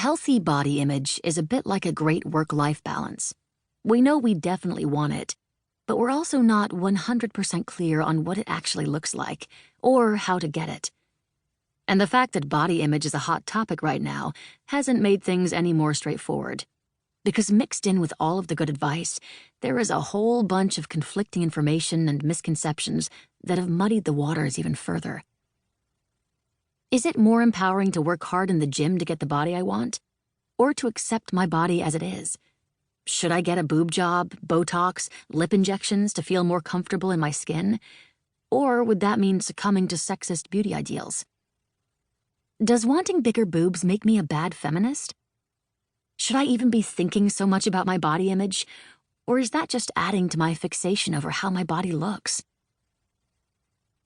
healthy body image is a bit like a great work-life balance. We know we definitely want it, but we're also not 100% clear on what it actually looks like or how to get it. And the fact that body image is a hot topic right now hasn't made things any more straightforward. Because mixed in with all of the good advice, there is a whole bunch of conflicting information and misconceptions that have muddied the waters even further. Is it more empowering to work hard in the gym to get the body I want? Or to accept my body as it is? Should I get a boob job, Botox, lip injections to feel more comfortable in my skin? Or would that mean succumbing to sexist beauty ideals? Does wanting bigger boobs make me a bad feminist? Should I even be thinking so much about my body image? Or is that just adding to my fixation over how my body looks?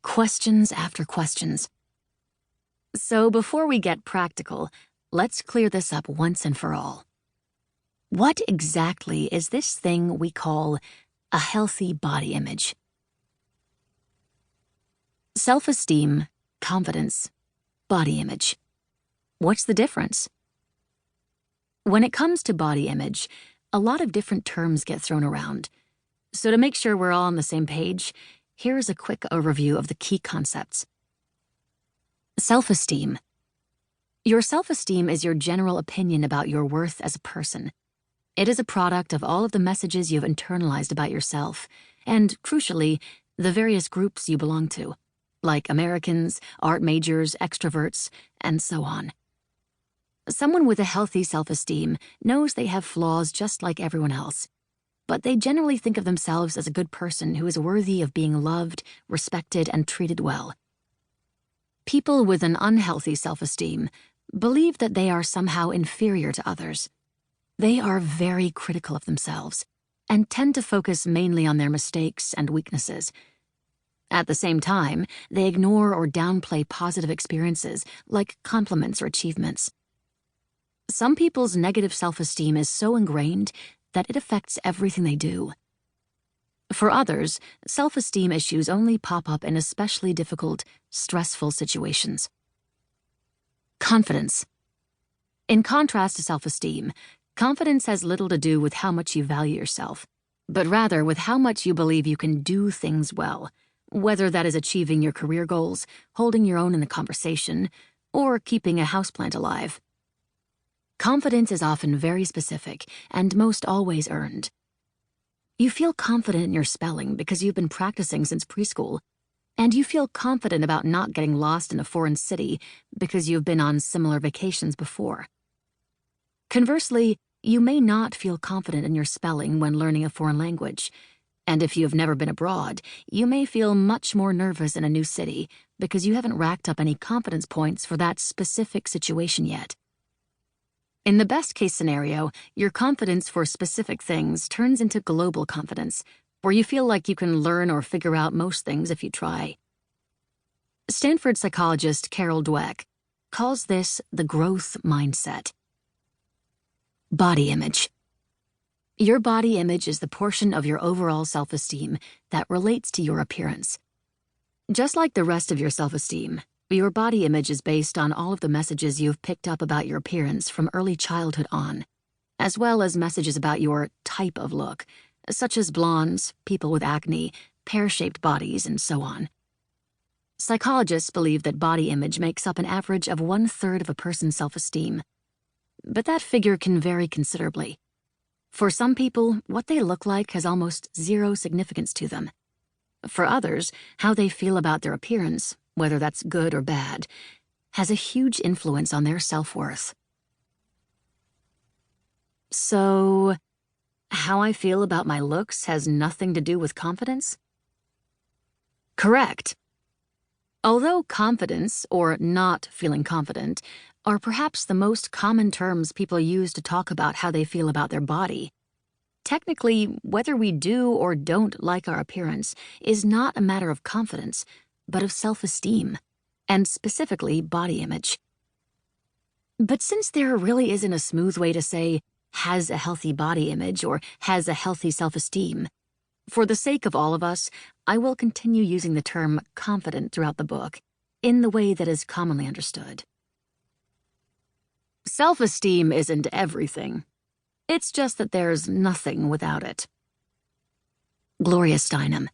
Questions after questions. So before we get practical, let's clear this up once and for all. What exactly is this thing we call a healthy body image? Self-esteem, confidence, body image. What's the difference? When it comes to body image, a lot of different terms get thrown around. So to make sure we're all on the same page, here's a quick overview of the key concepts. Self-esteem. Your self-esteem is your general opinion about your worth as a person. It is a product of all of the messages you've internalized about yourself, and, crucially, the various groups you belong to, like Americans, art majors, extroverts, and so on. Someone with a healthy self-esteem knows they have flaws just like everyone else, but they generally think of themselves as a good person who is worthy of being loved, respected, and treated well. People with an unhealthy self-esteem believe that they are somehow inferior to others. They are very critical of themselves and tend to focus mainly on their mistakes and weaknesses. At the same time, they ignore or downplay positive experiences like compliments or achievements. Some people's negative self-esteem is so ingrained that it affects everything they do. For others, self-esteem issues only pop up in especially difficult, stressful situations. Confidence. In contrast to self-esteem, confidence has little to do with how much you value yourself, but rather with how much you believe you can do things well, whether that is achieving your career goals, holding your own in a conversation, or keeping a houseplant alive. Confidence is often very specific and most always earned. You feel confident in your spelling because you've been practicing since preschool, and you feel confident about not getting lost in a foreign city because you've been on similar vacations before. Conversely, you may not feel confident in your spelling when learning a foreign language, and if you've never been abroad, you may feel much more nervous in a new city because you haven't racked up any confidence points for that specific situation yet. In the best-case scenario, your confidence for specific things turns into global confidence, where you feel like you can learn or figure out most things if you try. Stanford psychologist Carol Dweck calls this the growth mindset. Body image. Your body image is the portion of your overall self-esteem that relates to your appearance. Just like the rest of your self-esteem, your body image is based on all of the messages you've picked up about your appearance from early childhood on, as well as messages about your type of look, such as blondes, people with acne, pear-shaped bodies, and so on. Psychologists believe that body image makes up an average of 1/3 of a person's self-esteem, but that figure can vary considerably. For some people, what they look like has almost zero significance to them. For others, how they feel about their appearance, whether that's good or bad, has a huge influence on their self-worth. So, how I feel about my looks has nothing to do with confidence? Correct. Although confidence, or not feeling confident, are perhaps the most common terms people use to talk about how they feel about their body, technically, whether we do or don't like our appearance is not a matter of confidence, but of self-esteem, and specifically body image. But since there really isn't a smooth way to say, has a healthy body image or has a healthy self-esteem, for the sake of all of us, I will continue using the term confident throughout the book, in the way that is commonly understood. Self-esteem isn't everything. It's just that there's nothing without it. Gloria Steinem.